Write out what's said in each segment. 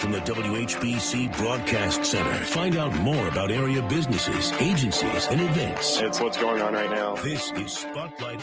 from the WHBC Broadcast Center. Find out more about area businesses, agencies, and events. It's what's going on right now. This is Spotlight.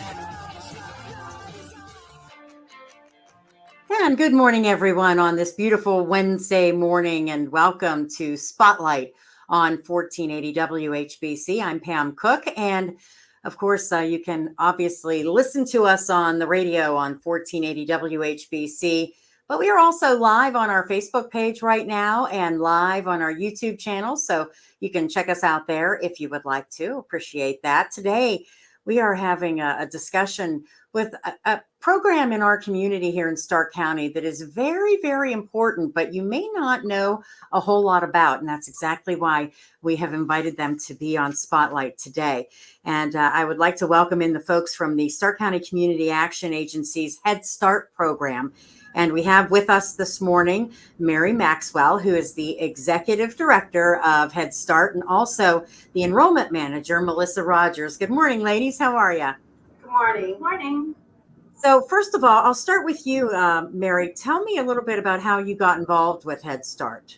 And good morning, everyone, on this beautiful Wednesday morning, and welcome to Spotlight on 1480 WHBC. I'm Pam Cook, and of course, you can obviously listen to us on the radio on 1480 WHBC, but we are also live on our Facebook page right now and live on our YouTube channel, so you can check us out there if you would like to. Appreciate that. Today, we are having a discussion with a program in our community here in Stark County that is very, very important, but you may not know a whole lot about. And that's exactly why we have invited them to be on Spotlight today. And I would like to welcome in the folks from the Stark County Community Action Agency's Head Start program. And we have with us this morning Mary Maxwell, who is the Executive Director of Head Start, and also the Enrollment Manager, Melissa Rogers. Good morning, ladies. How are you? Good morning. Morning. So first of all, I'll start with you, Mary. Tell me a little bit about how you got involved with Head Start.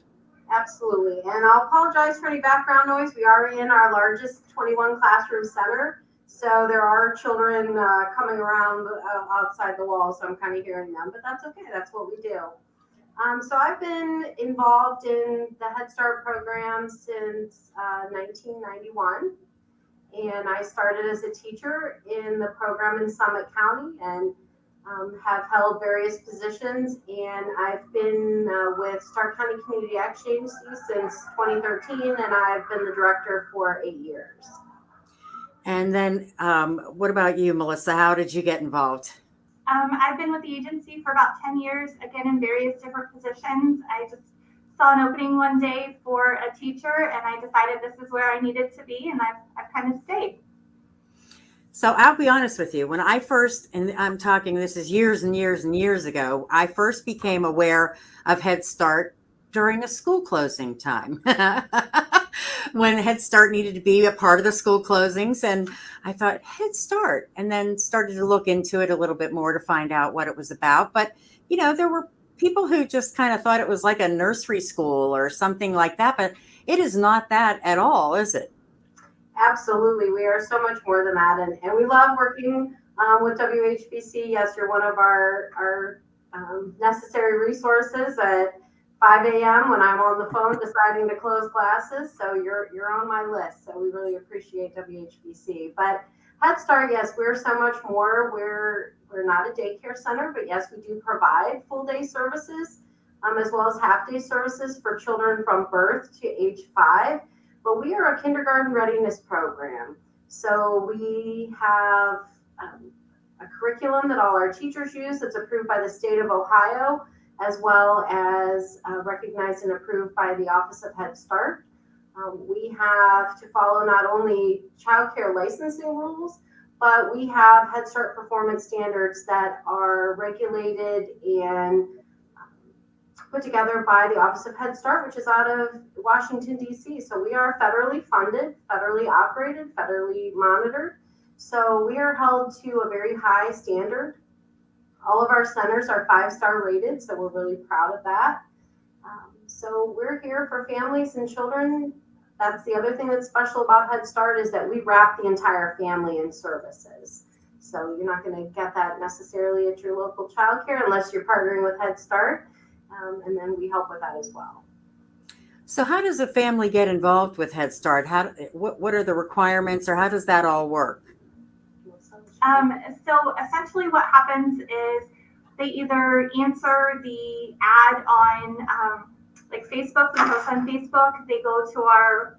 Absolutely. And I'll apologize for any background noise. We are in our largest 21 classroom center. So there are children coming around outside the walls. So I'm kind of hearing them, but that's okay. That's what we do. So I've been involved in the Head Start program since 1991. And I started as a teacher in the program in Summit County and have held various positions. And I've been with Stark County Community Action Agency since 2013, and I've been the director for 8 years. And then what about you, Melissa? How did you get involved? I've been with the agency for about 10 years, again, in various different positions. I just saw an opening one day for a teacher, and I decided this is where I needed to be, and I've kind of stayed. So I'll be honest with you. When I first, and I'm talking, this is years and years and years ago, I first became aware of Head Start during a school closing time. When Head Start needed to be a part of the school closings. And I thought, Head Start, and then started to look into it a little bit more to find out what it was about. But, you know, there were people who just kind of thought it was like a nursery school or something like that. But it is not that at all, is it? Absolutely. We are so much more than that. And we love working with WHBC. Yes, you're one of our necessary resources at 5 a.m. when I'm on the phone deciding to close classes. So you're on my list. So we really appreciate WHBC. But Head Start, yes, we're so much more. We're not a daycare center, but yes, we do provide full day services as well as half day services for children from birth to age 5. But we are a kindergarten readiness program. So we have a curriculum that all our teachers use that's approved by the state of Ohio, as well as recognized and approved by the Office of Head Start. We have to follow not only child care licensing rules, but we have Head Start performance standards that are regulated and put together by the Office of Head Start, which is out of Washington, D.C. So we are federally funded, federally operated, federally monitored. So we are held to a very high standard. All of our centers are 5-star rated, so we're really proud of that. So we're here for families and children. That's the other thing that's special about Head Start is that we wrap the entire family in services. So you're not going to get that necessarily at your local childcare unless you're partnering with Head Start. And then we help with that as well. So how does a family get involved with Head Start? What are the requirements, or how does that all work? So essentially what happens is they either answer the ad on like Facebook, we post on Facebook, they go to our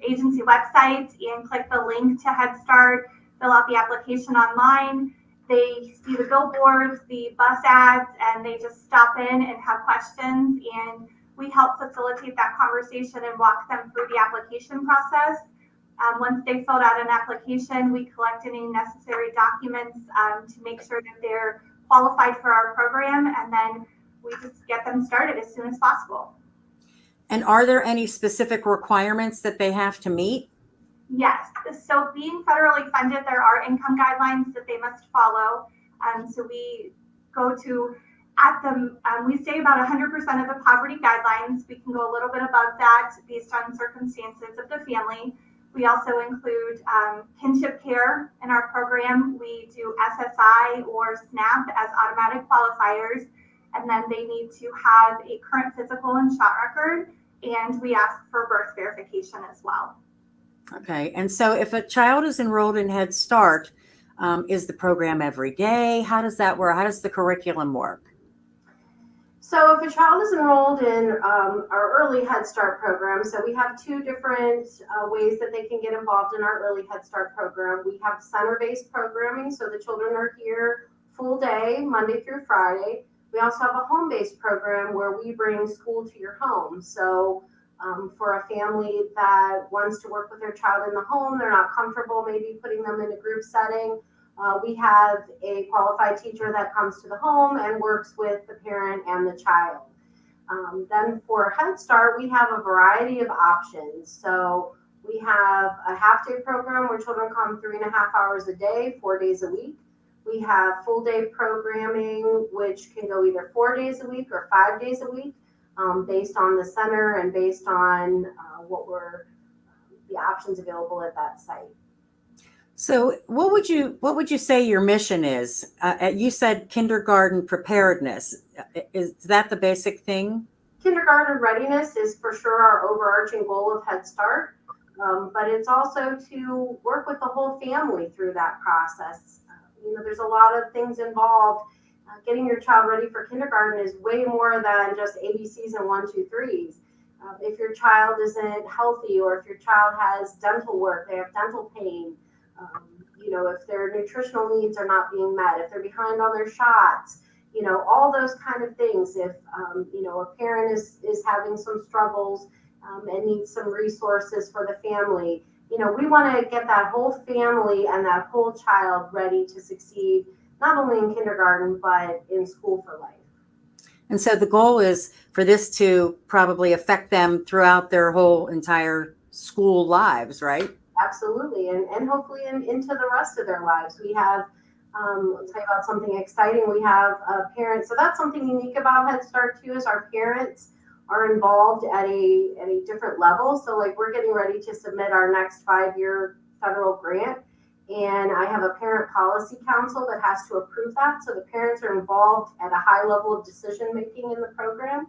agency website and click the link to Head Start, fill out the application online. They see the billboards, the bus ads, and they just stop in and have questions. And we help facilitate that conversation and walk them through the application process. Once they filled out an application, we collect any necessary documents to make sure that they're qualified for our program. And then we just get them started as soon as possible. And are there any specific requirements that they have to meet? Yes. So being federally funded, there are income guidelines that they must follow. So we go to we stay about 100% of the poverty guidelines. We can go a little bit above that based on circumstances of the family. We also include kinship care in our program. We do SSI or SNAP as automatic qualifiers, and then they need to have a current physical and shot record, and we ask for birth verification as well. Okay. And so if a child is enrolled in Head Start, is the program every day? How does that work? How does the curriculum work? So if a child is enrolled in our early Head Start program, so we have two different ways that they can get involved in our early Head Start program. We have center-based programming, so the children are here full day, Monday through Friday. We also have a home-based program where we bring school to your home. So for a family that wants to work with their child in the home, they're not comfortable maybe putting them in a group setting. We have a qualified teacher that comes to the home and works with the parent and the child. Then for Head Start, we have a variety of options. So we have a half-day program where children come 3.5 hours a day, 4 days a week. We have full-day programming, which can go either 4 days a week or 5 days a week, based on the center and based on the options available at that site. So what would you say your mission is? You said kindergarten preparedness. Is that the basic thing? Kindergarten readiness is for sure our overarching goal of Head Start, but it's also to work with the whole family through that process. There's a lot of things involved. Getting your child ready for kindergarten is way more than just ABCs and 1, 2, 3s. If your child isn't healthy, or if your child has dental work, they have dental pain, if their nutritional needs are not being met, if they're behind on their shots, all those kind of things. If, a parent is having some struggles and needs some resources for the family, we want to get that whole family and that whole child ready to succeed, not only in kindergarten, but in school for life. And so the goal is for this to probably affect them throughout their whole entire school lives, right? Absolutely, and hopefully into the rest of their lives. We have, I'll tell you about something exciting. We have parents, so that's something unique about Head Start too, is our parents are involved at a different level. So like we're getting ready to submit our next 5-year federal grant, and I have a parent policy council that has to approve that. So the parents are involved at a high level of decision making in the program.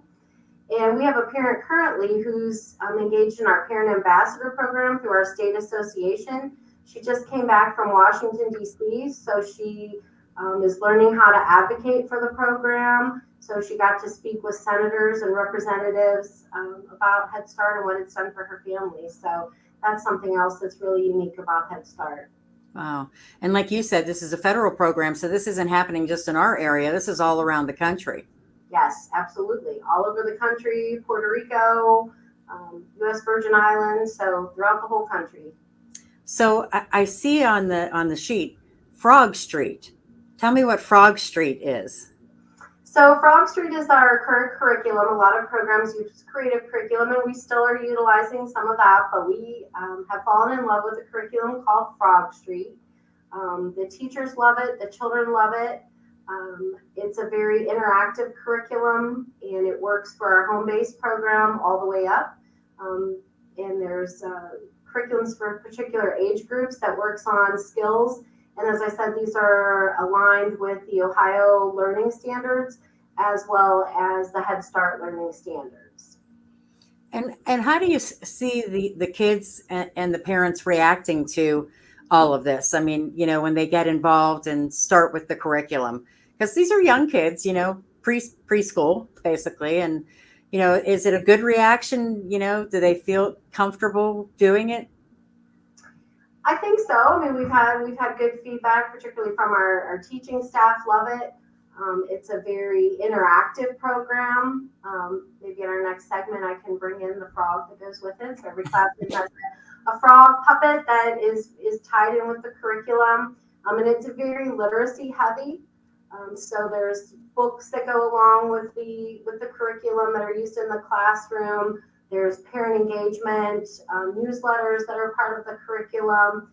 And we have a parent currently who's engaged in our parent ambassador program through our state association. She just came back from Washington, D.C., so she is learning how to advocate for the program. So she got to speak with senators and representatives about Head Start and what it's done for her family. So that's something else that's really unique about Head Start. Wow. And like you said, this is a federal program, so this isn't happening just in our area. This is all around the country. Yes, absolutely. All over the country, Puerto Rico, U.S. Virgin Islands, so throughout the whole country. So I see on the sheet, Frog Street. Tell me what Frog Street is. So Frog Street is our current curriculum. A lot of programs use creative curriculum, and we still are utilizing some of that, but we have fallen in love with a curriculum called Frog Street. The teachers love it. The children love it. It's a very interactive curriculum, and it works for our home-based program all the way up. And there's curriculums for particular age groups that works on skills. And as I said, these are aligned with the Ohio learning standards as well as the Head Start learning standards. And how do you see the kids and the parents reacting to all of this? I mean, when they get involved and start with the curriculum, because these are young kids, preschool basically. And, is it a good reaction? Do they feel comfortable doing it? I think so. I mean, we've had good feedback, particularly from our teaching staff. Love it. It's a very interactive program. Maybe in our next segment, I can bring in the frog that goes with it. So every classroom has a frog puppet that is tied in with the curriculum. And it's very literacy heavy. So there's books that go along with the curriculum that are used in the classroom. There's parent engagement, newsletters that are part of the curriculum.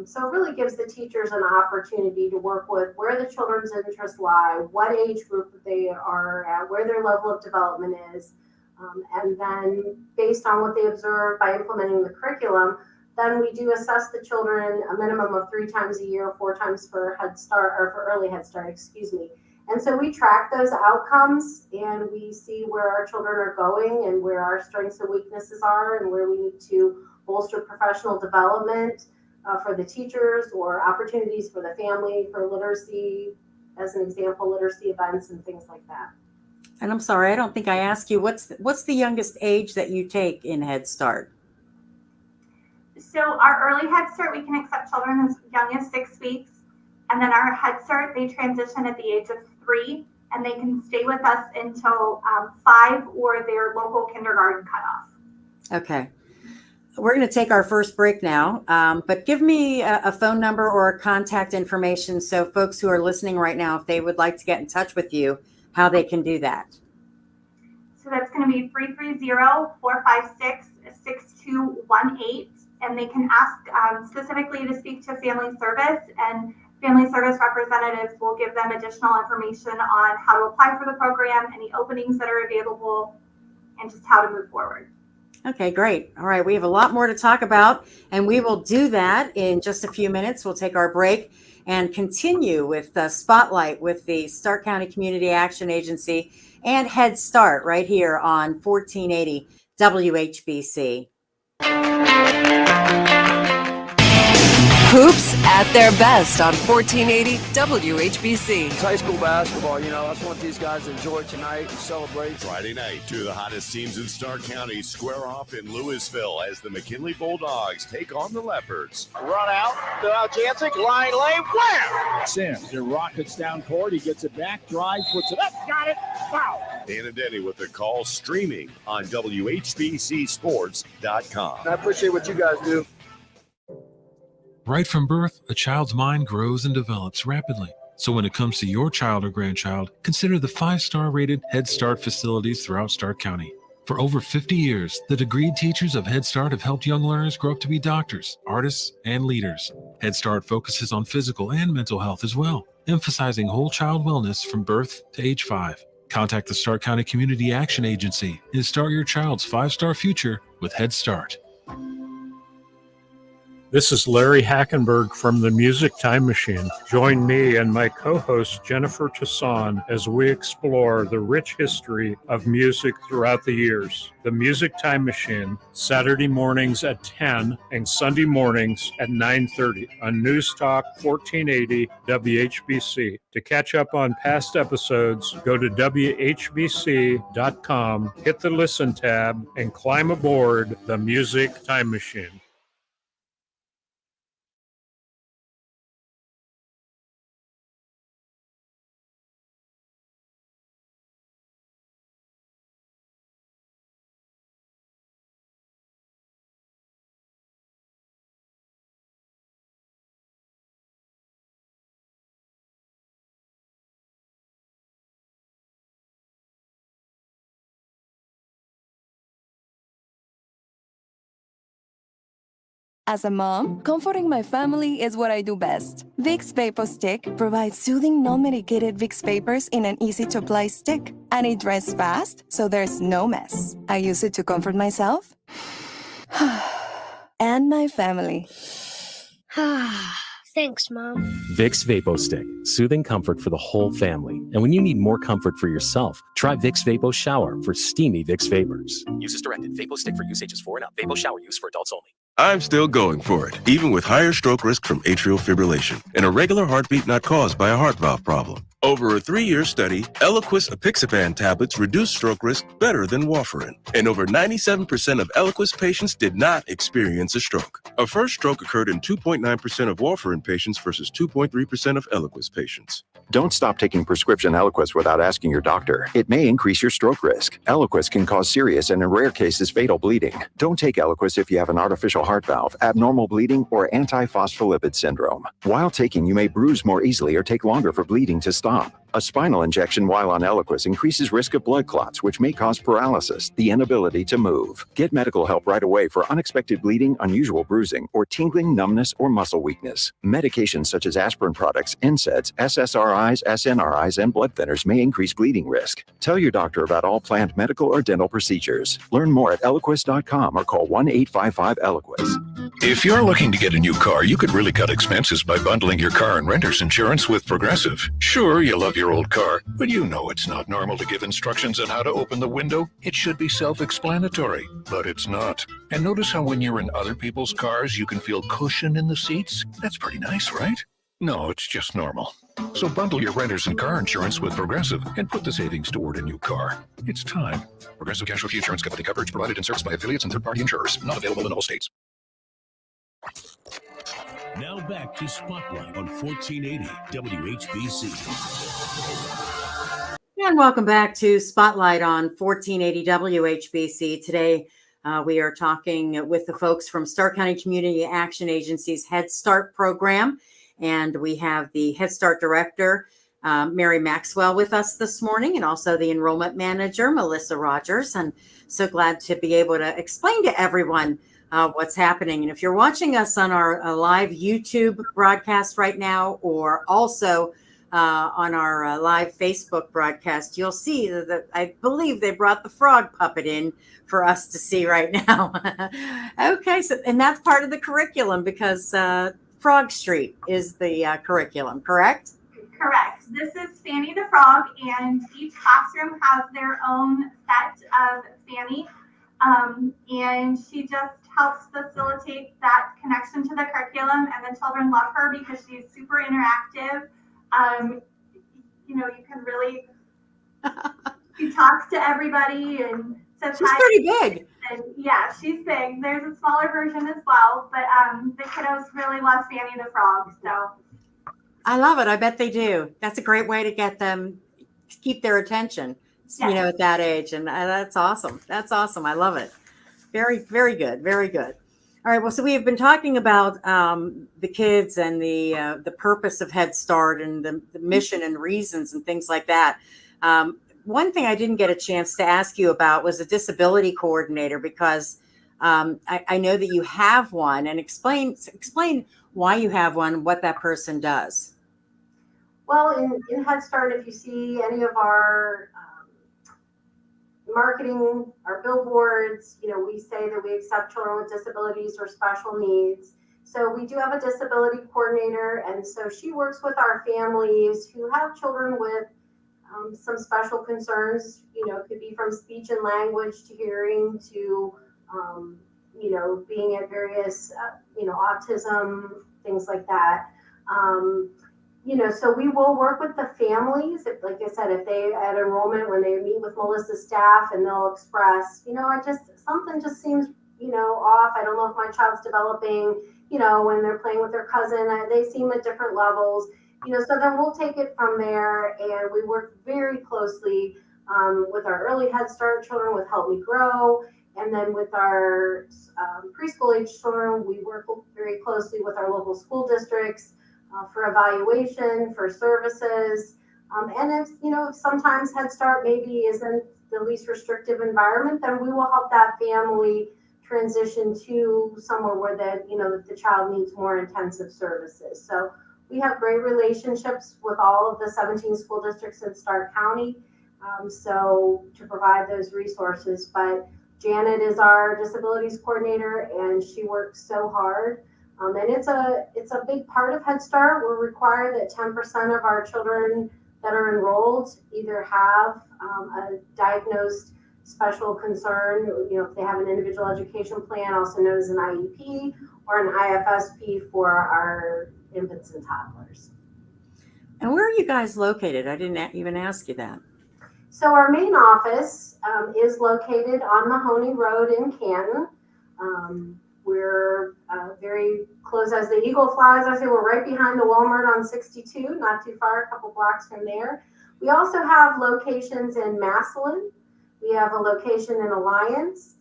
So it really gives the teachers an opportunity to work with where the children's interests lie, what age group they are at, where their level of development is. And then based on what they observe by implementing the curriculum, then we do assess the children a minimum of 3 times a year, 4 times for Head Start or for early Head Start, excuse me. And so we track those outcomes and we see where our children are going and where our strengths and weaknesses are and where we need to bolster professional development for the teachers or opportunities for the family, for literacy, as an example, literacy events and things like that. And I'm sorry, I don't think I asked you, what's the youngest age that you take in Head Start? So our early Head Start, we can accept children as young as 6 weeks. And then our Head Start, they transition at the age of 3, and they can stay with us until 5 or their local kindergarten cutoff. Okay. We're going to take our first break now, but give me a phone number or contact information so folks who are listening right now, if they would like to get in touch with you, how they can do that. So that's going to be 330-456-6218, and they can ask specifically to speak to Family Service, and Family Service representatives will give them additional information on how to apply for the program, any openings that are available, and just how to move forward. Okay, great. All right, we have a lot more to talk about, and we will do that in just a few minutes. We'll take our break and continue with the Spotlight with the Stark County Community Action Agency and Head Start right here on 1480 WHBC. Hoops at their best on 1480 WHBC. It's high school basketball, I just want these guys to enjoy tonight and celebrate. Friday night, 2 of the hottest teams in Stark County square off in Louisville as the McKinley Bulldogs take on the Leopards. Run out, Jancic, line lane, wham! Sims, it rockets down court, he gets it back, drive, puts it up, got it, foul! Dan and Denny with the call streaming on WHBCSports.com. I appreciate what you guys do. Right from birth, a child's mind grows and develops rapidly. So when it comes to your child or grandchild, consider the 5-star rated Head Start facilities throughout Stark County. For over 50 years, the degreed teachers of Head Start have helped young learners grow up to be doctors, artists, and leaders. Head Start focuses on physical and mental health as well, emphasizing whole child wellness from birth to age 5. Contact the Stark County Community Action Agency and start your child's 5-star future with Head Start. This is Larry Hackenberg from the Music Time Machine. Join me and my co-host Jennifer Tasson as we explore the rich history of music throughout the years. The Music Time Machine, Saturday mornings at 10 and Sunday mornings at 9:30 on News Talk 1480 WHBC. To catch up on past episodes, go to WHBC.com, hit the Listen tab, and climb aboard the Music Time Machine. As a mom, comforting my family is what I do best. Vicks Vapor Stick provides soothing, non-medicated Vicks vapors in an easy-to-apply stick. And it dries fast, so there's no mess. I use it to comfort myself and my family. Thanks, Mom. Vicks Vapo Stick, soothing comfort for the whole family. And when you need more comfort for yourself, try Vicks Vapo Shower for steamy Vicks vapors. Use as directed. Vapo Stick for use ages 4 and up. Vapo Shower use for adults only. I'm still going for it, even with higher stroke risk from atrial fibrillation and a regular heartbeat not caused by a heart valve problem. Over a 3-year study, Eliquis apixaban tablets reduce stroke risk better than warfarin, and over 97% of Eliquis patients did not experience a stroke. A first stroke occurred in 2.9% of warfarin patients versus 2.3% of Eliquis patients. Don't stop taking prescription Eliquis without asking your doctor. It may increase your stroke risk. Eliquis can cause serious and in rare cases fatal bleeding. Don't take Eliquis if you have an artificial heart valve, abnormal bleeding, or antiphospholipid syndrome. While taking, you may bruise more easily or take longer for bleeding to stop. A spinal injection while on Eliquis increases risk of blood clots, which may cause paralysis, the inability to move. Get medical help right away for unexpected bleeding, unusual bruising, or tingling, numbness, or muscle weakness. Medications such as aspirin products, NSAIDs, SSRIs, SNRIs, and blood thinners may increase bleeding risk. Tell your doctor about all planned medical or dental procedures. Learn more at Eliquis.com or call 1-855-ELIQUIS. If you're looking to get a new car, you could really cut expenses by bundling your car and renter's insurance with Progressive. Sure, you love your old car, but you know it's not normal to give instructions on how to open the window. It should be self-explanatory, but it's not. And notice how when you're in other people's cars, you can feel cushion in the seats? That's pretty nice, right? No, it's just normal. So bundle your renter's and car insurance with Progressive and put the savings toward a new car. It's time. Progressive Casualty Insurance Company. Coverage provided and serviced by affiliates and third-party insurers. Not available in all states. Now back to Spotlight on 1480 WHBC. And welcome back to Spotlight on 1480 WHBC. Today, we are talking with the folks from Stark County Community Action Agency's Head Start program. And we have the Head Start director, Mary Maxwell, with us this morning, and also the enrollment manager, Melissa Rogers. And so glad to be able to explain to everyone what's happening. And if you're watching us on our live YouTube broadcast right now, or also on our live Facebook broadcast, you'll see that I believe they brought the frog puppet in for us to see right now. Okay, so and that's part of the curriculum because Frog Street is the curriculum, correct? Correct. This is Fanny the Frog, and each classroom has their own set of Fanny. And she just helps facilitate that connection to the curriculum, and the children love her because she's super interactive. You know, you can really, she talks to everybody and says she's hi. Pretty big. And yeah, she's big. There's a smaller version as well, but the kiddos really love Fanny the Frog. So I love it. I bet they do. That's a great way to get them, keep their attention, you know, at that age. And that's awesome. That's awesome. I love it. Very, very good. Very good. All right. Well, so we have been talking about the kids and the purpose of Head Start and the mission and reasons and things like that. One thing I didn't get a chance to ask you about was a disability coordinator, because I know that you have one, and explain why you have one, what that person does. Well, in Head Start, if you see any of our marketing, our billboards, you know, we say that we accept children with disabilities or special needs. So we do have a disability coordinator, and so she works with our families who have children with some special concerns. You know, it could be from speech and language to hearing to, you know, being at various, you know, autism, things like that. You know, so we will work with the families. If, like I said, if they at enrollment, when they meet with Melissa's staff, and they'll express, you know, something just seems, you know, off. I don't know if my child's developing, you know, when they're playing with their cousin, they seem at different levels, you know, so then we'll take it from there. And we work very closely with our early Head Start children with Help Me Grow. And then with our preschool age children, we work very closely with our local school districts for evaluation, for services. And if, you know, if sometimes Head Start maybe isn't the least restrictive environment, then we will help that family transition to somewhere where that, you know, the child needs more intensive services. So we have great relationships with all of the 17 school districts in Stark County. So to provide those resources, but Janet is our disabilities coordinator, and she works so hard. And it's a big part of Head Start. We're required that 10% of our children that are enrolled either have a diagnosed special concern, you know, if they have an individual education plan, also known as an IEP, or an IFSP for our infants and toddlers. And where are you guys located? I didn't even ask you that. So our main office is located on Mahoney Road in Canton. We're very close as the eagle flies. I say we're right behind the Walmart on 62, not too far, a couple blocks from there. We also have locations in Massillon. We have a location in Alliance.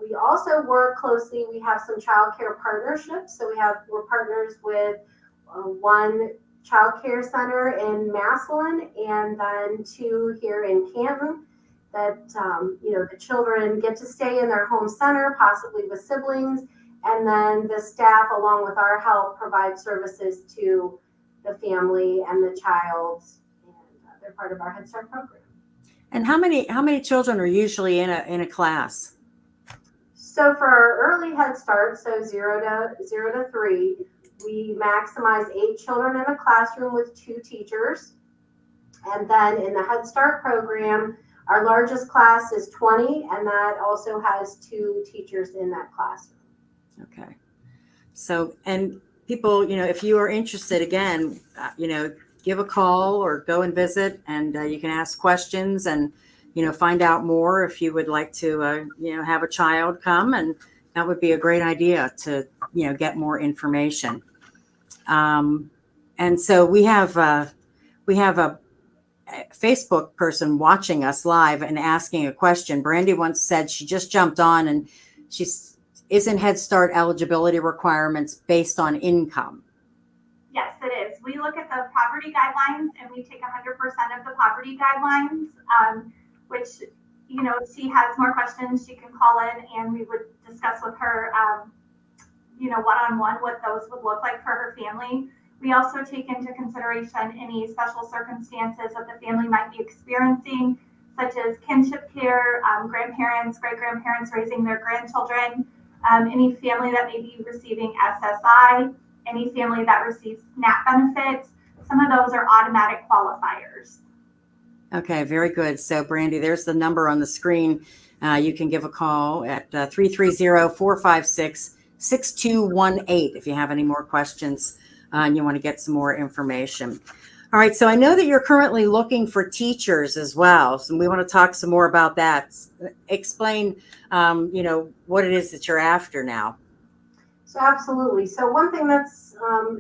We also work closely. We have some child care partnerships. So we're partners with one Child Care Center in Massillon, and then 2 here in Canton. That the children get to stay in their home center, possibly with siblings, and then the staff, along with our help, provide services to the family and the child, and they're part of our Head Start program. And how many children are usually in a class? So for our early Head Start, so 0 to 3, we maximize 8 children in a classroom with 2 teachers. And then in the Head Start program, our largest class is 20, and that also has 2 teachers in that classroom. Okay. So, and people, if you are interested, again, give a call or go and visit, and you can ask questions and, find out more if you would like to, have a child come, and that would be a great idea to, get more information. And so we have a Facebook person watching us live and asking a question. Brandy once said she just jumped on, and isn't Head Start eligibility requirements based on income? Yes, it is. We look at the poverty guidelines, and we take 100% of the poverty guidelines, which, if she has more questions, she can call in and we would discuss with her, one-on-one what those would look like for her family. We also take into consideration any special circumstances that the family might be experiencing, such as kinship care, grandparents, great-grandparents raising their grandchildren, any family that may be receiving SSI, any family that receives SNAP benefits. Some of those are automatic qualifiers. Okay, very good. So, Brandy, there's the number on the screen. You can give a call at 330-456-6218 if you have any more questions and you want to get some more information. All right, so I know that you're currently looking for teachers as well, so we want to talk some more about that. Explain, what it is that you're after now. So absolutely. So one thing that's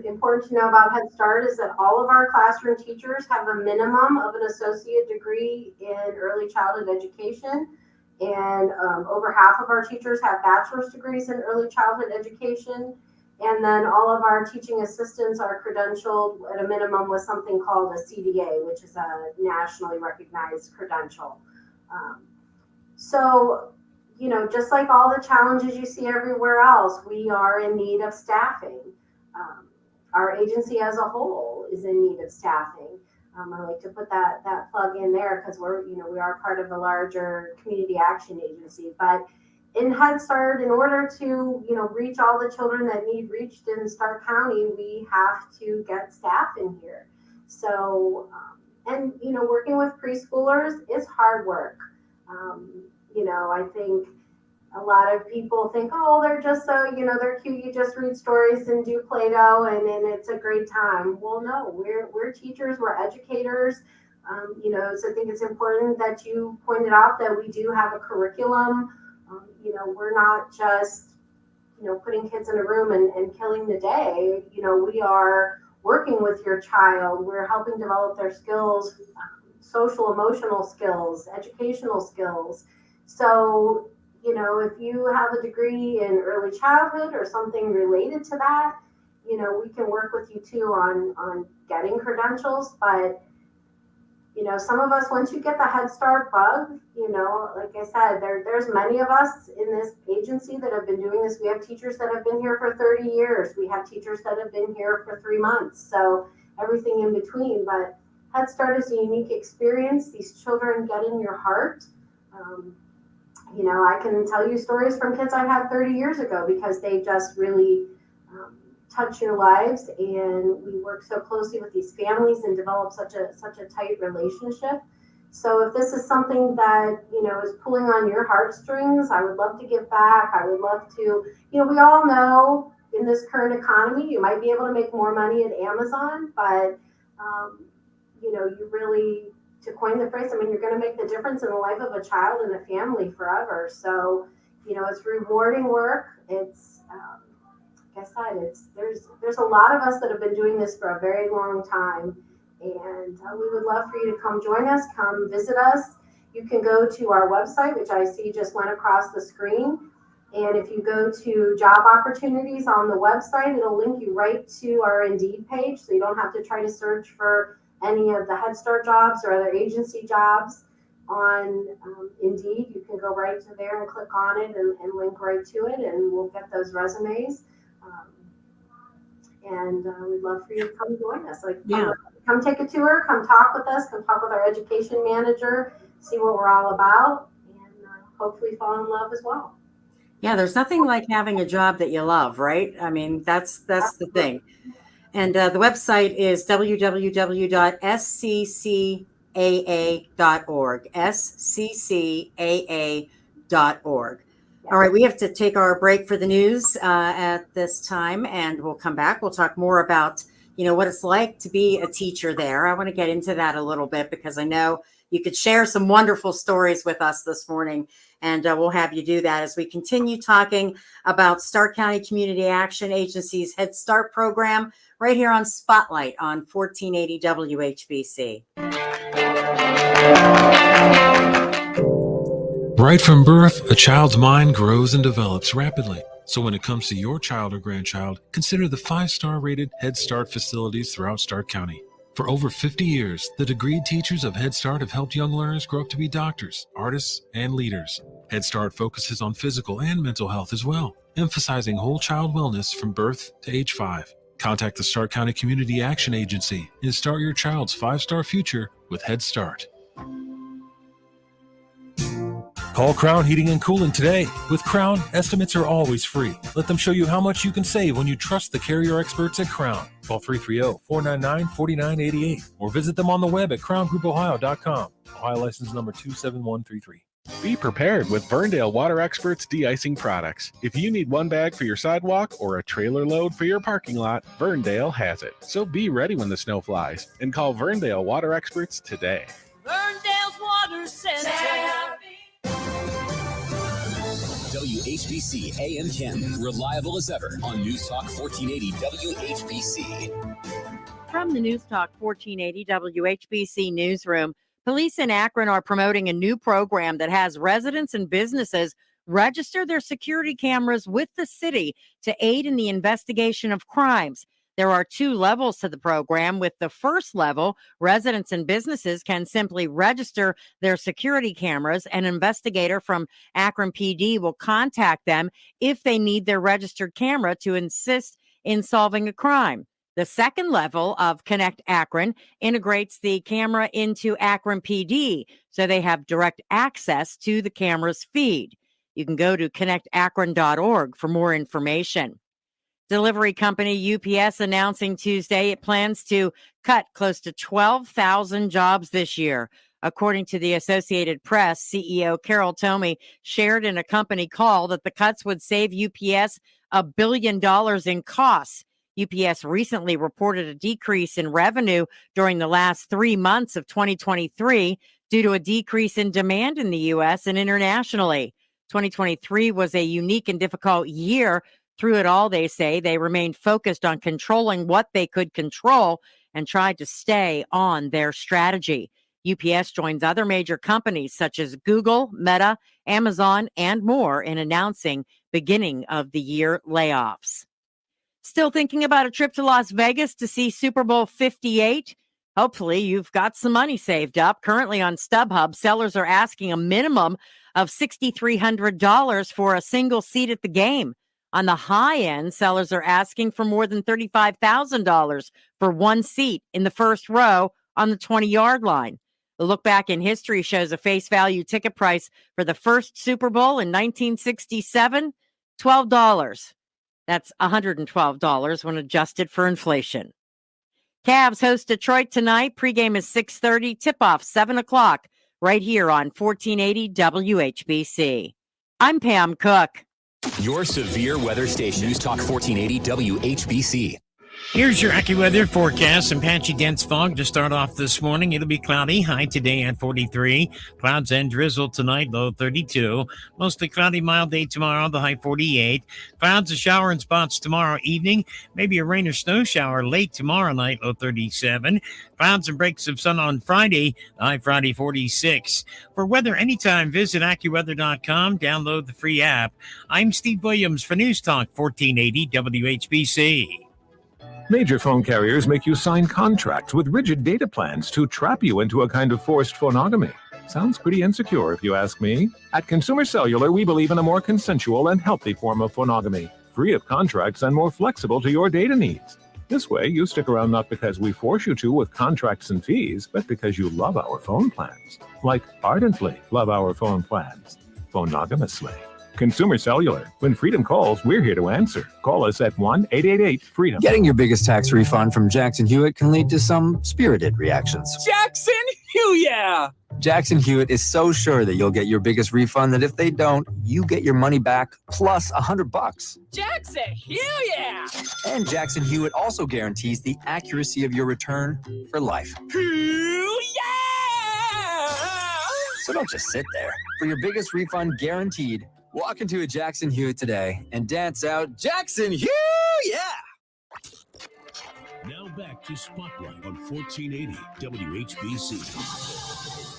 important to know about Head Start is that all of our classroom teachers have a minimum of an associate degree in early childhood education, and over half of our teachers have bachelor's degrees in early childhood education. And then all of our teaching assistants are credentialed at a minimum with something called a CDA, which is a nationally recognized credential. So, just like all the challenges you see everywhere else, we are in need of staffing. Our agency as a whole is in need of staffing. I like to put that plug in there because we are part of a larger community action agency. But in Head Start, in order to, reach all the children that need reached in Stark County, we have to get staff in here. So, and, working with preschoolers is hard work. I think a lot of people think, oh, they're just so, they're cute. You just read stories and do Play-Doh and it's a great time. Well, no, we're teachers, we're educators. So I think it's important that you pointed out that we do have a curriculum. We're not just, putting kids in a room and killing the day. We are working with your child. We're helping develop their skills, social, emotional skills, educational skills. So, if you have a degree in early childhood or something related to that, we can work with you too on getting credentials. But, some of us, once you get the Head Start bug, like I said, there's many of us in this agency that have been doing this. We have teachers that have been here for 30 years. We have teachers that have been here for 3 months. So everything in between. But Head Start is a unique experience. These children get in your heart. I can tell you stories from kids I had 30 years ago because they just really touch your lives, and we work so closely with these families and develop such a tight relationship. So if this is something that, is pulling on your heartstrings, I would love to give back. I would love to, we all know in this current economy, you might be able to make more money at Amazon, but, you really, to coin the phrase, you're going to make the difference in the life of a child and a family forever. So, it's rewarding work. It's, like I said, there's a lot of us that have been doing this for a very long time. And we would love for you to come join us, come visit us. You can go to our website, which I see just went across the screen. And if you go to job opportunities on the website, it'll link you right to our Indeed page. So you don't have to try to search for any of the Head Start jobs or other agency jobs on Indeed. You can go right to there and click on it and link right to it, and we'll get those resumes. And we'd love for you to come join us. Come take a tour, come talk with us, come talk with our education manager, see what we're all about, and hopefully fall in love as well. Yeah, there's nothing like having a job that you love, right? I mean, that's the thing. And the website is www.sccaa.org, sccaa.org. All right, we have to take our break for the news at this time, and we'll come back. We'll talk more about, what it's like to be a teacher there. I want to get into that a little bit because I know you could share some wonderful stories with us this morning, and we'll have you do that as we continue talking about Stark County Community Action Agency's Head Start program right here on Spotlight on 1480 WHBC. Right from birth, a child's mind grows and develops rapidly. So when it comes to your child or grandchild, consider the 5-star rated Head Start facilities throughout Stark County. For over 50 years, the degreed teachers of Head Start have helped young learners grow up to be doctors, artists, and leaders. Head Start focuses on physical and mental health as well, emphasizing whole child wellness from birth to age 5. Contact the Stark County Community Action Agency and start your child's 5-star future with Head Start. Call Crown Heating and Cooling today. With Crown, estimates are always free. Let them show you how much you can save when you trust the carrier experts at Crown. Call 330-499-4988 or visit them on the web at crowngroupohio.com. Ohio license number 27133. Be prepared with Verndale Water Experts de-icing products. If you need one bag for your sidewalk or a trailer load for your parking lot, Verndale has it. So be ready when the snow flies and call Verndale Water Experts today. Verndale's Water Center. WHBC AM 10, reliable as ever on News Talk 1480 WHBC. From the News Talk 1480 WHBC newsroom, police in Akron are promoting a new program that has residents and businesses register their security cameras with the city to aid in the investigation of crimes. There are 2 levels to the program. With the first level, residents and businesses can simply register their security cameras. An investigator from Akron PD will contact them if they need their registered camera to assist in solving a crime. The second level of Connect Akron integrates the camera into Akron PD, so they have direct access to the camera's feed. You can go to connectakron.org for more information. Delivery company UPS announcing Tuesday it plans to cut close to 12,000 jobs this year. According to the Associated Press, CEO Carol Tomey shared in a company call that the cuts would save UPS $1 billion in costs. UPS recently reported a decrease in revenue during the last 3 months of 2023 due to a decrease in demand in the U.S. and internationally. 2023 was a unique and difficult year. Through it all, they say, they remained focused on controlling what they could control and tried to stay on their strategy. UPS joins other major companies such as Google, Meta, Amazon, and more in announcing beginning of the year layoffs. Still thinking about a trip to Las Vegas to see Super Bowl 58? Hopefully, you've got some money saved up. Currently on StubHub, sellers are asking a minimum of $6,300 for a single seat at the game. On the high end, sellers are asking for more than $35,000 for one seat in the first row on the 20-yard line. The look back in history shows a face value ticket price for the first Super Bowl in 1967, $12. That's $112 when adjusted for inflation. Cavs host Detroit tonight. Pregame is 6:30, tip-off 7 o'clock, right here on 1480 WHBC. I'm Pam Cook. Your severe weather station, News Talk 1480 WHBC. Here's your AccuWeather forecast. Some patchy dense fog to start off this morning. It'll be cloudy, high today at 43. Clouds and drizzle tonight, low 32. Mostly cloudy, mild day tomorrow, the high 48. Clouds, a shower in spots tomorrow evening. Maybe a rain or snow shower late tomorrow night, low 37. Clouds and breaks of sun on Friday, the high Friday 46. For weather anytime, visit AccuWeather.com. Download the free app. I'm Steve Williams for News Talk 1480 WHBC. Major phone carriers make you sign contracts with rigid data plans to trap you into a kind of forced phonogamy. Sounds pretty insecure if you ask me. At Consumer Cellular, we believe in a more consensual and healthy form of phonogamy, free of contracts and more flexible to your data needs. This way, you stick around not because we force you to with contracts and fees, but because you love our phone plans. Like ardently love our phone plans. Phonogamously. Consumer Cellular. When freedom calls, we're here to answer. Call us at 1-888-FREEDOM. Getting your biggest tax refund from Jackson Hewitt can lead to some spirited reactions. Jackson Hewitt! Jackson Hewitt is so sure that you'll get your biggest refund that if they don't, you get your money back plus $100. Jackson Hewitt! And Jackson Hewitt also guarantees the accuracy of your return for life. So don't just sit there. For your biggest refund guaranteed, walk into a Jackson Hewitt today and dance out Jackson Hewitt! Now back to Spotlight on 1480 WHBC.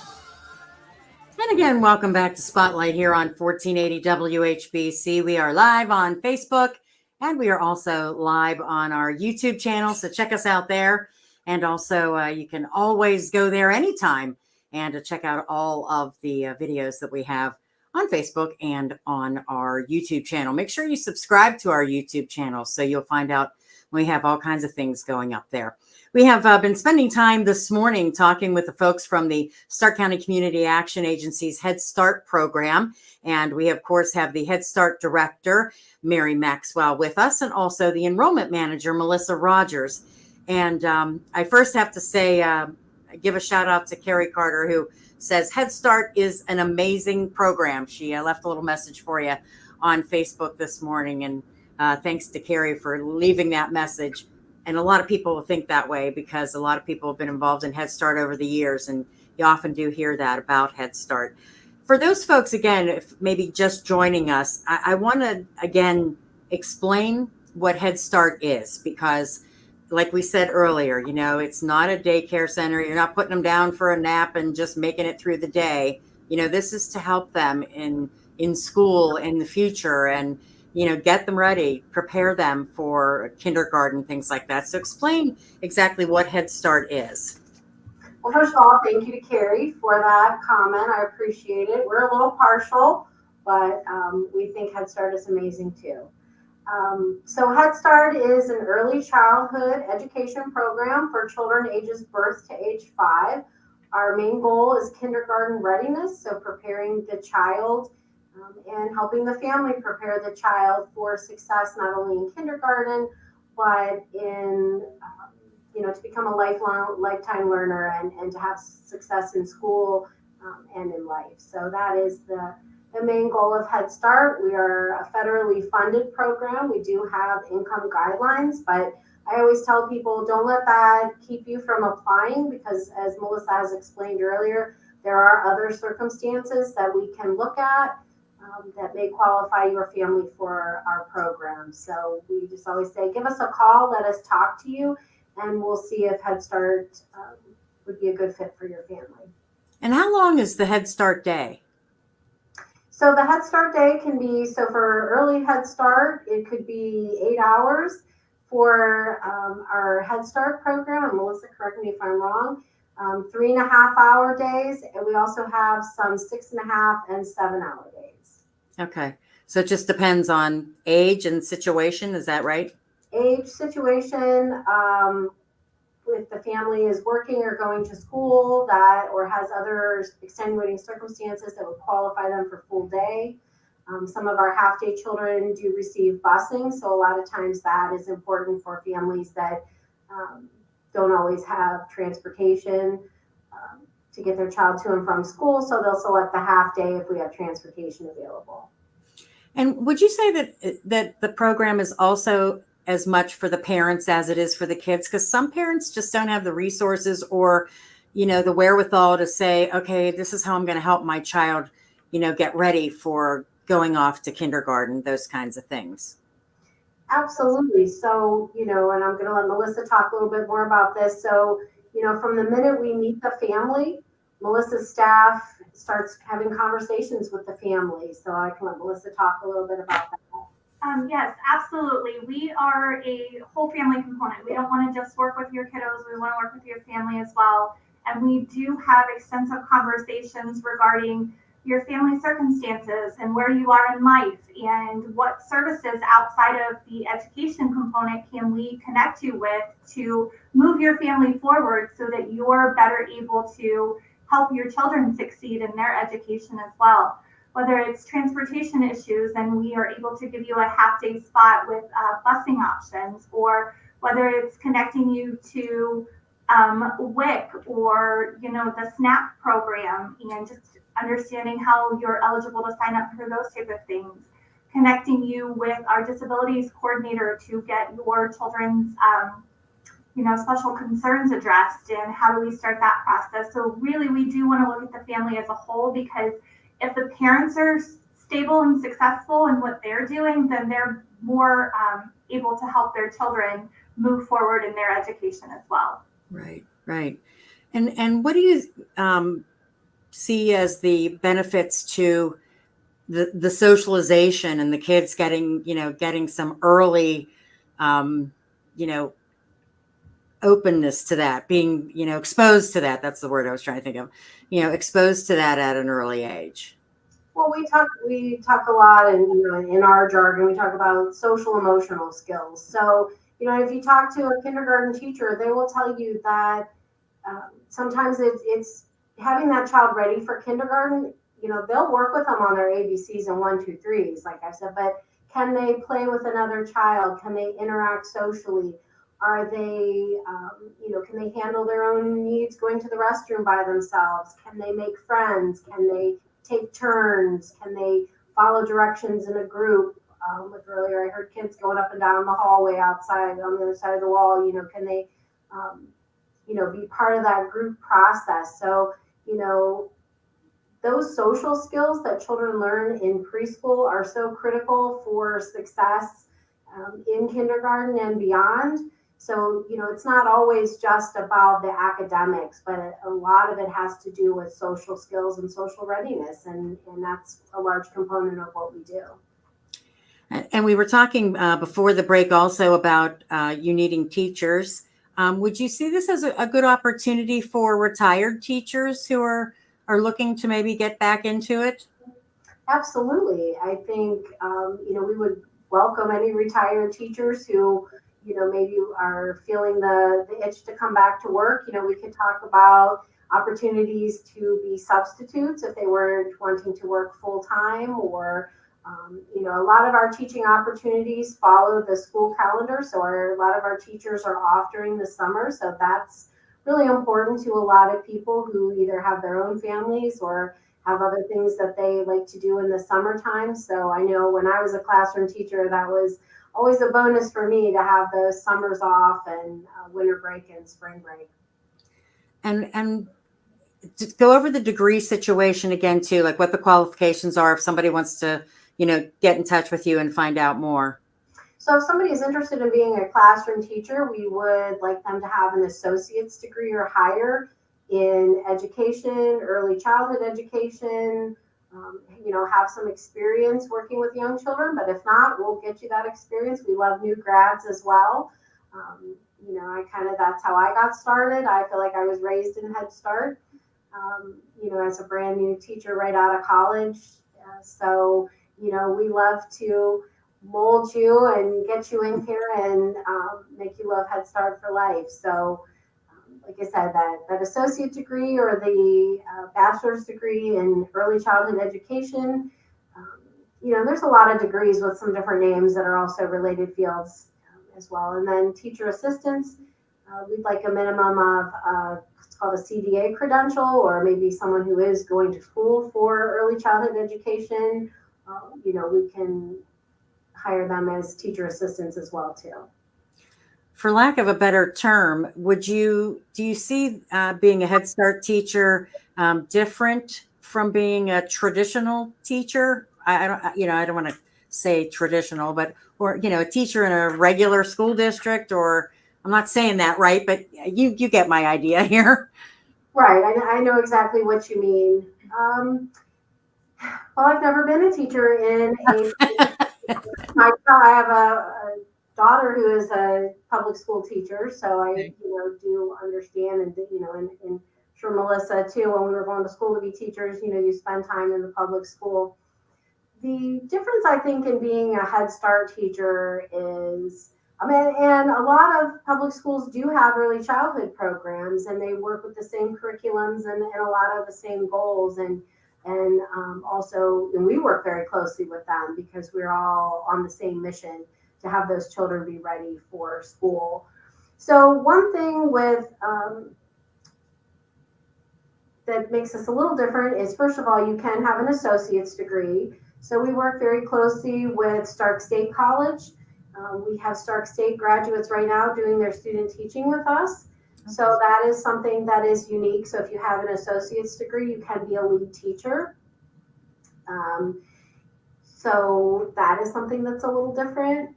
And again, welcome back to Spotlight here on 1480 WHBC. We are live on Facebook and we are also live on our YouTube channel. So check us out there. And also you can always go there anytime and check out all of the videos that we have on Facebook and on our YouTube channel. Make sure you subscribe to our YouTube channel so you'll find out we have all kinds of things going up there. We have been spending time this morning talking with the folks from the Stark County Community Action Agency's Head Start program. And we, of course, have the Head Start director, Mary Maxwell, with us, and also the enrollment manager, Melissa Rogers. And I first have to say, give a shout out to Carrie Carter, who says Head Start is an amazing program. She left a little message for you on Facebook this morning. And thanks to Carrie for leaving that message. And a lot of people will think that way because a lot of people have been involved in Head Start over the years. And you often do hear that about Head Start. For those folks, again, if maybe just joining us, I want to, again, explain what Head Start is, because like we said earlier, you know, it's not a daycare center. You're not putting them down for a nap and just making it through the day. You know, this is to help them in school in the future and, you know, get them ready, prepare them for kindergarten, things like that. So explain exactly what Head Start is. Well, first of all, thank you to Carrie for that comment. I appreciate it. We're a little partial, but we think Head Start is amazing too. So Head Start is an early childhood education program for children ages birth to age 5. Our main goal is kindergarten readiness, so preparing the child and helping the family prepare the child for success, not only in kindergarten, but in, to become a lifetime learner and to have success in school and in life. So that is the main goal of Head Start. We are a federally funded program. We do have income guidelines, but I always tell people, don't let that keep you from applying, because as Melissa has explained earlier, there are other circumstances that we can look at that may qualify your family for our program. So we just always say, give us a call, let us talk to you, and we'll see if Head Start would be a good fit for your family. And how long is the Head Start day? So the Head Start day can be, so for early Head Start, it could be 8 hours. For our Head Start program, and Melissa, correct me if I'm wrong, 3.5 hour days. And we also have some 6.5 and 7 hour days. Okay. So it just depends on age and situation. Is that right? Age, situation, if the family is working or going to school or has other extenuating circumstances that would qualify them for full day. Some of our half-day children do receive busing, so a lot of times that is important for families that don't always have transportation to get their child to and from school, so they'll select the half-day if we have transportation available. And would you say that the program is also as much for the parents as it is for the kids, because some parents just don't have the resources or, the wherewithal to say, okay, this is how I'm going to help my child, get ready for going off to kindergarten, those kinds of things. Absolutely. So, and I'm going to let Melissa talk a little bit more about this. So, from the minute we meet the family, Melissa's staff starts having conversations with the family. So I can let Melissa talk a little bit about that. Yes, absolutely. We are a whole family component. We don't want to just work with your kiddos. We want to work with your family as well. And we do have extensive conversations regarding your family circumstances and where you are in life and what services outside of the education component can we connect you with to move your family forward so that you're better able to help your children succeed in their education as well. Whether it's transportation issues and we are able to give you a half-day spot with busing options, or whether it's connecting you to WIC or the SNAP program and just understanding how you're eligible to sign up for those type of things, connecting you with our disabilities coordinator to get your children's special concerns addressed, and how do we start that process. So really we do want to look at the family as a whole, because if the parents are stable and successful in what they're doing, then they're more able to help their children move forward in their education as well. Right. And what do you see as the benefits to the socialization and the kids getting some early, openness to that, being, exposed to that? That's the word I was trying to think of, exposed to that at an early age. Well, we talk a lot, and in our jargon, we talk about social emotional skills. So, if you talk to a kindergarten teacher, they will tell you that sometimes it's having that child ready for kindergarten. They'll work with them on their ABCs and 1, 2, 3s, like I said, but can they play with another child? Can they interact socially? Are they, can they handle their own needs going to the restroom by themselves? Can they make friends? Can they take turns? Can they follow directions in a group? Like earlier, I heard kids going up and down the hallway outside on the other side of the wall. Can they, be part of that group process? So, those social skills that children learn in preschool are so critical for success in kindergarten and beyond. So, it's not always just about the academics, but a lot of it has to do with social skills and social readiness. And that's a large component of what we do. And we were talking before the break also about you needing teachers. Would you see this as a good opportunity for retired teachers who are looking to maybe get back into it? Absolutely. I think, we would welcome any retired teachers who, maybe are feeling the itch to come back to work. We could talk about opportunities to be substitutes if they weren't wanting to work full time, or, a lot of our teaching opportunities follow the school calendar. So a lot of our teachers are off during the summer. So that's really important to a lot of people who either have their own families or have other things that they like to do in the summertime. So I know when I was a classroom teacher, that was always a bonus for me to have those summers off and winter break and spring break. And to go over the degree situation again too, like what the qualifications are if somebody wants to, get in touch with you and find out more. So if somebody is interested in being a classroom teacher, we would like them to have an associate's degree or higher in education, early childhood education, have some experience working with young children. But if not, we'll get you that experience. We love new grads as well. That's how I got started. I feel like I was raised in Head Start, as a brand new teacher right out of college. So we love to mold you and get you in here and make you love Head Start for life. So, like I said, that associate degree or the bachelor's degree in early childhood education, there's a lot of degrees with some different names that are also related fields as well. And then teacher assistants, we'd like a minimum of it's called a CDA credential, or maybe someone who is going to school for early childhood education. We can hire them as teacher assistants as well too. for lack of a better term, do you see being a Head Start teacher different from being a traditional teacher? I don't want to say traditional, but or a teacher in a regular school district, or I'm not saying that right, but you get my idea here. Right. I know exactly what you mean. Well, I've never been a teacher in I have a daughter who is a public school teacher, so I do understand, and sure Melissa too. When we were going to school to be teachers, you spend time in the public school. The difference, I think, in being a Head Start teacher is, and a lot of public schools do have early childhood programs, and they work with the same curriculums and a lot of the same goals, and also, and we work very closely with them because we're all on the same mission to have those children be ready for school. So one thing with that makes us a little different is, first of all, you can have an associate's degree. So we work very closely with Stark State College. We have Stark State graduates right now doing their student teaching with us. So that is something that is unique. So if you have an associate's degree, you can be a lead teacher. So that is something that's a little different.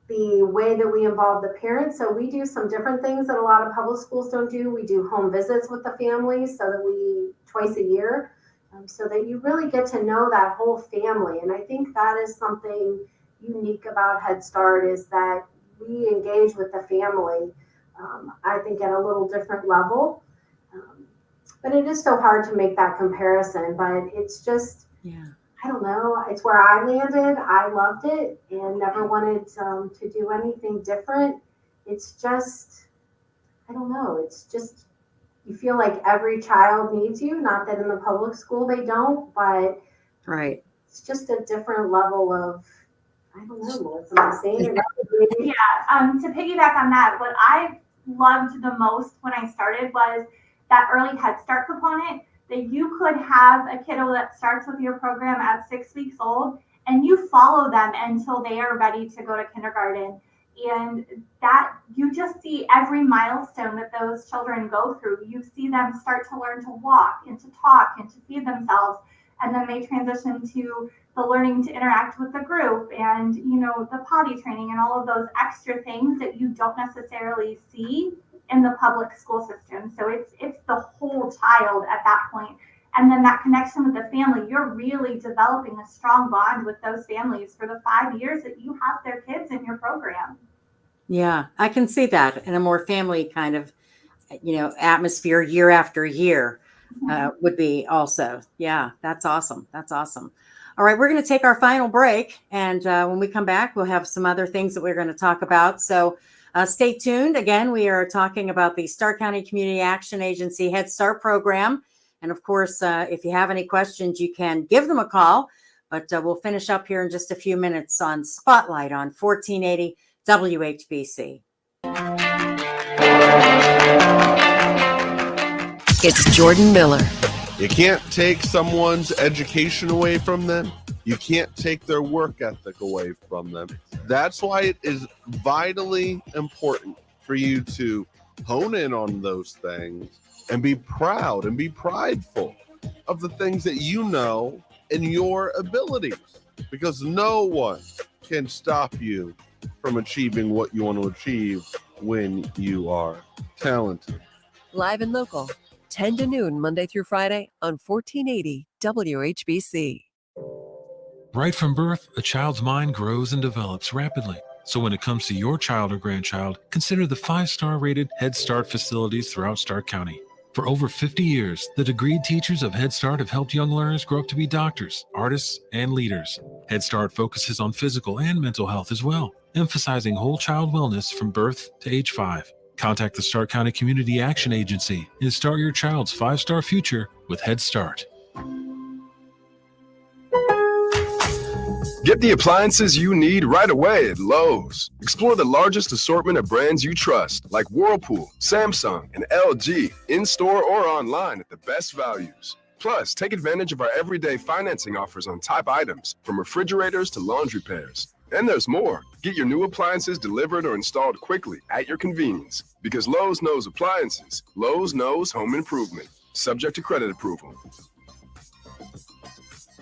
The way that we involve the parents. So we do some different things that a lot of public schools don't do. We do home visits with the families so that we twice a year, so that you really get to know that whole family. And I think that is something unique about Head Start, is that we engage with the family, I think at a little different level. But it is so hard to make that comparison, but it's just, I don't know. It's where I landed. I loved it and never wanted to do anything different. It's just, I don't know. It's just, you feel like every child needs you. Not that in the public school they don't, but right. It's just a different level of, I don't know, Melissa, am I saying it right? Yeah. To piggyback on that, what I loved the most when I started was that early Head Start component, that you could have a kiddo that starts with your program at 6 weeks old, and you follow them until they are ready to go to kindergarten. And that you just see every milestone that those children go through. You see them start to learn to walk and to talk and to feed themselves. And then they transition to the learning to interact with the group and, the potty training and all of those extra things that you don't necessarily see in the public school system. So it's the whole child at that point. And then that connection with the family, you're really developing a strong bond with those families for the 5 years that you have their kids in your program. Yeah, I can see that in a more family kind of, atmosphere year after year would be also. Yeah, that's awesome. That's awesome. All right, we're going to take our final break. And when we come back, we'll have some other things that we're going to talk about. So stay tuned. Again, we are talking about the Stark County Community Action Agency Head Start program. And of course, if you have any questions, you can give them a call. But we'll finish up here in just a few minutes on Spotlight on 1480 WHBC. It's Jordan Miller. You can't take someone's education away from them. You can't take their work ethic away from them. That's why it is vitally important for you to hone in on those things and be proud and be prideful of the things that you know and your abilities, because no one can stop you from achieving what you want to achieve when you are talented. Live and local, 10 to noon, Monday through Friday on 1480 WHBC. Right from birth, a child's mind grows and develops rapidly. So when it comes to your child or grandchild, consider the 5-star rated Head Start facilities throughout Stark County. For over 50 years, the degreed teachers of Head Start have helped young learners grow up to be doctors, artists, and leaders. Head Start focuses on physical and mental health as well, emphasizing whole child wellness from birth to age 5. Contact the Stark County Community Action Agency and start your child's 5-star future with Head Start. Get the appliances you need right away at Lowe's. Explore the largest assortment of brands you trust, like Whirlpool, Samsung, and LG, in-store or online at the best values. Plus, take advantage of our everyday financing offers on top items, from refrigerators to laundry pairs. And there's more. Get your new appliances delivered or installed quickly at your convenience. Because Lowe's knows appliances. Lowe's knows home improvement. Subject to credit approval.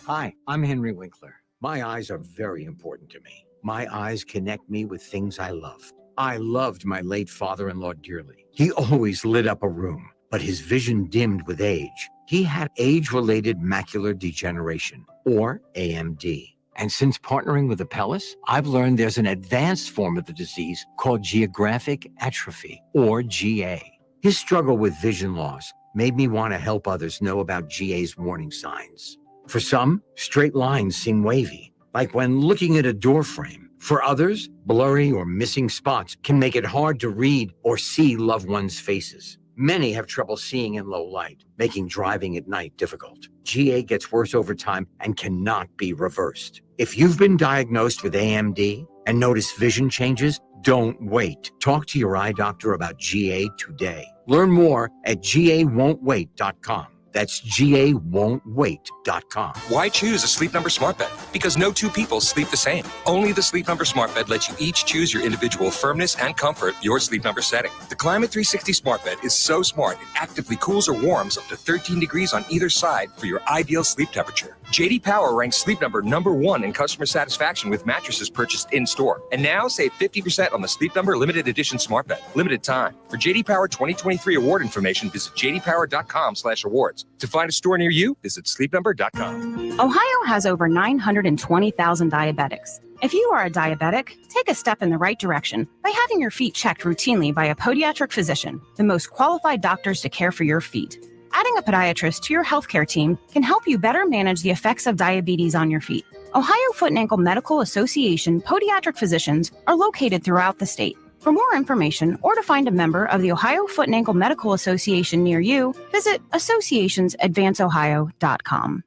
Hi, I'm Henry Winkler. My eyes are very important to me. My eyes connect me with things I love. I loved my late father-in-law dearly. He always lit up a room, but his vision dimmed with age. He had age-related macular degeneration, or AMD. And since partnering with Apellis, I've learned there's an advanced form of the disease called geographic atrophy, or GA. His struggle with vision loss made me want to help others know about GA's warning signs. For some, straight lines seem wavy, like when looking at a door frame. For others, blurry or missing spots can make it hard to read or see loved ones' faces. Many have trouble seeing in low light, making driving at night difficult. GA gets worse over time and cannot be reversed. If you've been diagnosed with AMD and notice vision changes, don't wait. Talk to your eye doctor about GA today. Learn more at GAWon'tWait.com. That's GAWon'tWait.com. Why choose a Sleep Number smart bed? Because no two people sleep the same. Only the Sleep Number smart bed lets you each choose your individual firmness and comfort, your Sleep Number setting. The Climate 360 smart bed is so smart it actively cools or warms up to 13 degrees on either side for your ideal sleep temperature. JD Power ranks Sleep Number #1 in customer satisfaction with mattresses purchased in-store. And now save 50% on the Sleep Number limited edition smart bed. Limited time. For JD Power 2023 award information, visit jdpower.com/awards. To find a store near you, visit sleepnumber.com. Ohio has over 920,000 diabetics. If you are a diabetic, take a step in the right direction by having your feet checked routinely by a podiatric physician, the most qualified doctors to care for your feet. Adding a podiatrist to your healthcare team can help you better manage the effects of diabetes on your feet. Ohio Foot and Ankle Medical Association podiatric physicians are located throughout the state. For more information or to find a member of the Ohio Foot and Ankle Medical Association near you, visit associationsadvanceohio.com.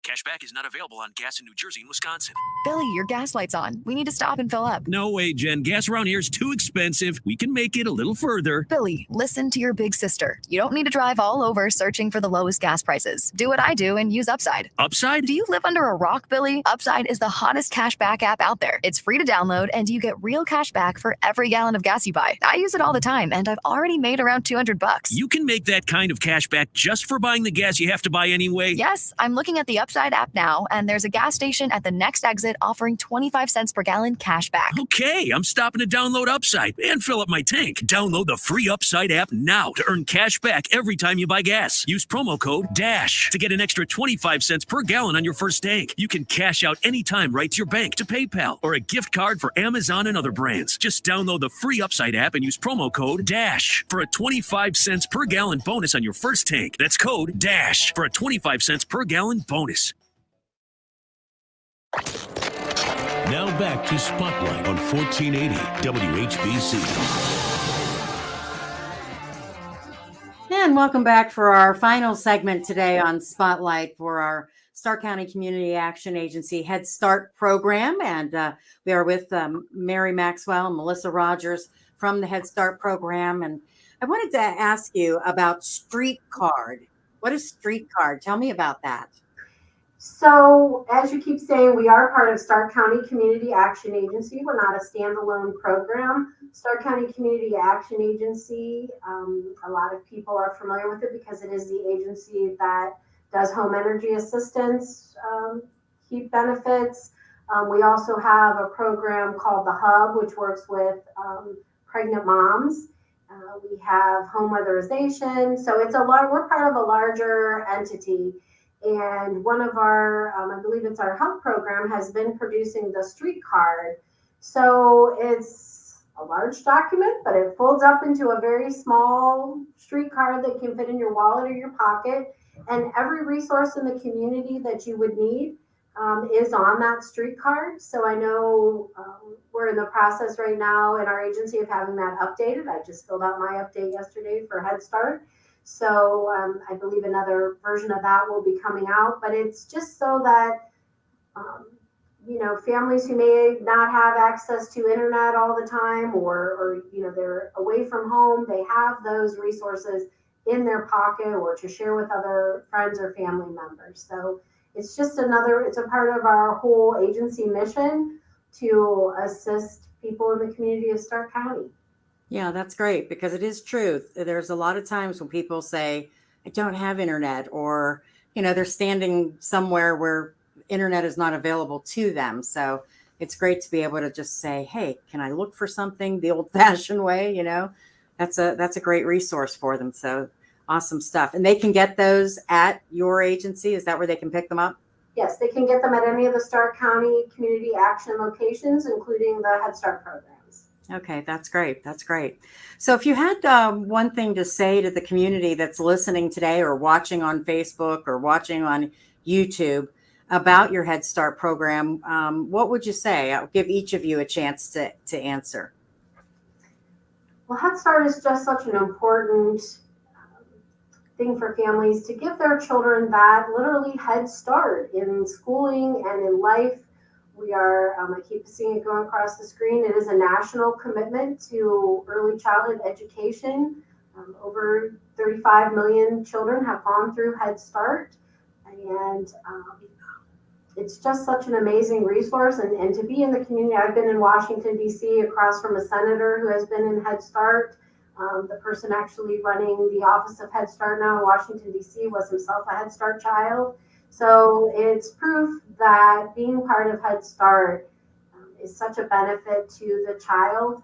Cashback is not available on gas in New Jersey and Wisconsin. Billy, your gas light's on. We need to stop and fill up. No way, Jen. Gas around here is too expensive. We can make it a little further. Billy, listen to your big sister. You don't need to drive all over searching for the lowest gas prices. Do what I do and use Upside. Upside? Do you live under a rock, Billy? Upside is the hottest cashback app out there. It's free to download, and you get real cash back for every gallon of gas you buy. I use it all the time, and I've already made around $200. You can make that kind of cash back just for buying the gas you have to buy anyway? Yes, I'm looking at the Upside app now, and there's a gas station at the next exit offering 25 cents per gallon cash back. Okay, I'm stopping to download Upside and fill up my tank. Download the free Upside app now to earn cash back every time you buy gas. Use promo code DASH to get an extra 25 cents per gallon on your first tank. You can cash out anytime right to your bank, to PayPal, or a gift card for Amazon and other brands. Just download the free Upside app and use promo code DASH for a 25 cents per gallon bonus on your first tank. That's code DASH for a 25 cents per gallon bonus. Now back to Spotlight on 1480 WHBC. And welcome back for our final segment today on Spotlight for our Stark County Community Action Agency Head Start program. And we are with Mary Maxwell and Melissa Rogers from the Head Start program. And I wanted to ask you about Street Card. What is Street Card? Tell me about that. So, as you keep saying, we are part of Stark County Community Action Agency. We're not a standalone program. Stark County Community Action Agency, a lot of people are familiar with it because it is the agency that does home energy assistance, heat benefits. We also have a program called The Hub, which works with pregnant moms. We have home weatherization. So it's we're part of a larger entity. And one of our, I believe it's our Hub program, has been producing the Street Card. So it's a large document, but it folds up into a very small street card that can fit in your wallet or your pocket. And every resource in the community that you would need is on that street card. So I know we're in the process right now in our agency of having that updated. I just filled out my update yesterday for Head Start. So I believe another version of that will be coming out, but it's just so that, families who may not have access to internet all the time or they're away from home, they have those resources in their pocket or to share with other friends or family members. So it's just it's a part of our whole agency mission to assist people in the community of Stark County. Yeah, that's great because it is true. There's a lot of times when people say, I don't have internet, or, they're standing somewhere where internet is not available to them. So it's great to be able to just say, hey, can I look for something the old fashioned way? That's a great resource for them. So awesome stuff. And they can get those at your agency. Is that where they can pick them up? Yes, they can get them at any of the Stark County community action locations, including the Head Start programs. Okay, that's great. That's great. So if you had one thing to say to the community that's listening today or watching on Facebook or watching on YouTube about your Head Start program, what would you say? I'll give each of you a chance to answer. Well, Head Start is just such an important thing for families to give their children that literally head start in schooling and in life. We are, I keep seeing it going across the screen. It is a national commitment to early childhood education. Over 35 million children have gone through Head Start. And it's just such an amazing resource. And to be in the community, I've been in Washington, D.C., across from a senator who has been in Head Start. The person actually running the Office of Head Start now in Washington, D.C. was himself a Head Start child. So it's proof that being part of Head Start is such a benefit to the child.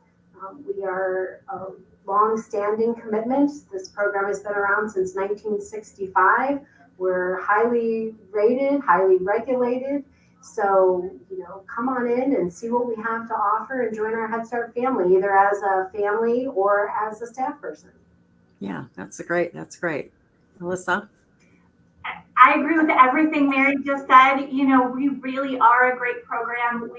We are a long-standing commitment. This program has been around since 1965. We're highly rated, highly regulated. So, come on in and see what we have to offer and join our Head Start family, either as a family or as a staff person. Yeah, that's great. Melissa? I agree with everything Mary just said. We really are a great program.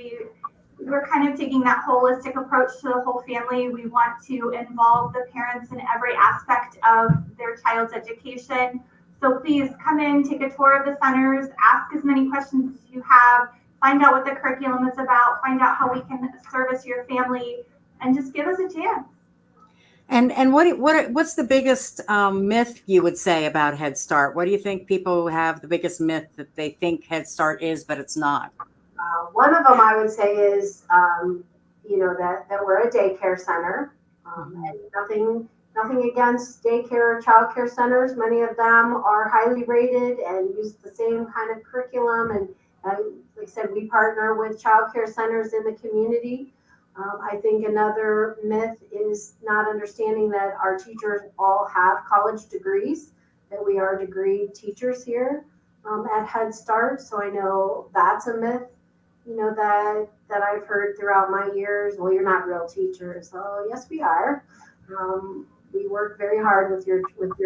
We're kind of taking that holistic approach to the whole family. We want to involve the parents in every aspect of their child's education. So please come in, take a tour of the centers, ask as many questions as you have, find out what the curriculum is about, find out how we can service your family, and just give us a chance. And what's the biggest myth you would say about Head Start? What do you think people have the biggest myth that they think Head Start is, but it's not? One of them I would say is, that we're a daycare center, and nothing against daycare or childcare centers. Many of them are highly rated and use the same kind of curriculum. And like I said, we partner with childcare centers in the community. I think another myth is not understanding that our teachers all have college degrees, that we are degree teachers here at Head Start. So I know that's a myth, that I've heard throughout my years. Well, you're not real teachers. Oh, yes, we are. We work very hard with your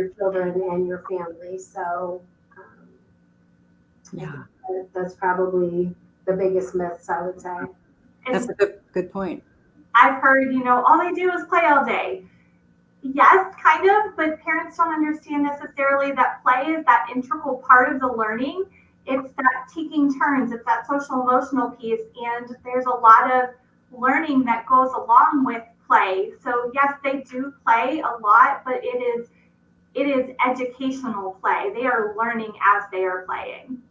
children and your family. So yeah, that's probably the biggest myths, I would say. That's a good point. I've heard, all they do is play all day. Yes, kind of, but parents don't understand necessarily that play is that integral part of the learning. It's that taking turns, it's that social emotional piece, and there's a lot of learning that goes along with play. So yes, they do play a lot, but it is educational play. They are learning as they are playing.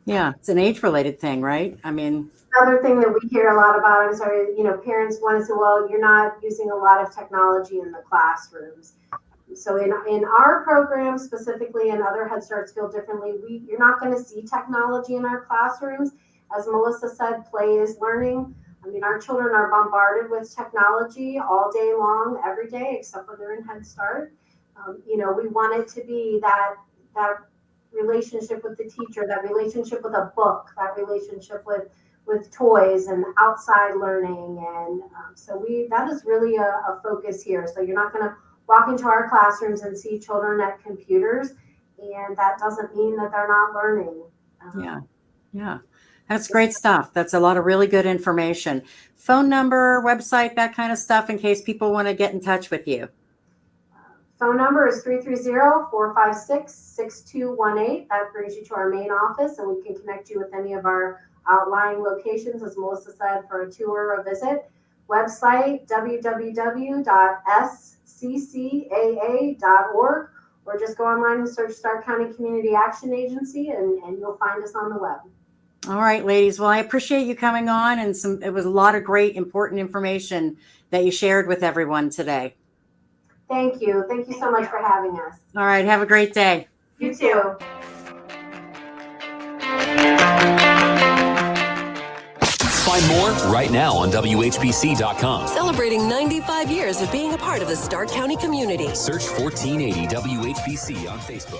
Yeah, it's an age-related thing, right? I mean, another thing that we hear a lot about is, parents want to say, well, you're not using a lot of technology in the classrooms. So in our program specifically, and other Head Starts feel differently, you're not going to see technology in our classrooms. As Melissa said, play is learning. I mean, our children are bombarded with technology all day long, every day, except when they're in Head Start. We want it to be that relationship with the teacher, that relationship with a book, that relationship with toys and outside learning. And so that is really a focus here. So you're not going to walk into our classrooms and see children at computers, and that doesn't mean that they're not learning. Yeah. That's great stuff. That's a lot of really good information. Phone number, website, that kind of stuff, in case people want to get in touch with you. Phone number is 330-456-6218. That brings you to our main office, and we can connect you with any of our outlying locations, as Melissa said, for a tour or a visit. Website, www.sccaa.org, or just go online and search Stark County Community Action Agency, and you'll find us on the web. All right, ladies. Well, I appreciate you coming on, and it was a lot of great, important information that you shared with everyone today. Thank you. Thank you so much for having us. All right. Have a great day. You too. Find more right now on WHBC.com. Celebrating 95 years of being a part of the Stark County community. Search 1480 WHBC on Facebook.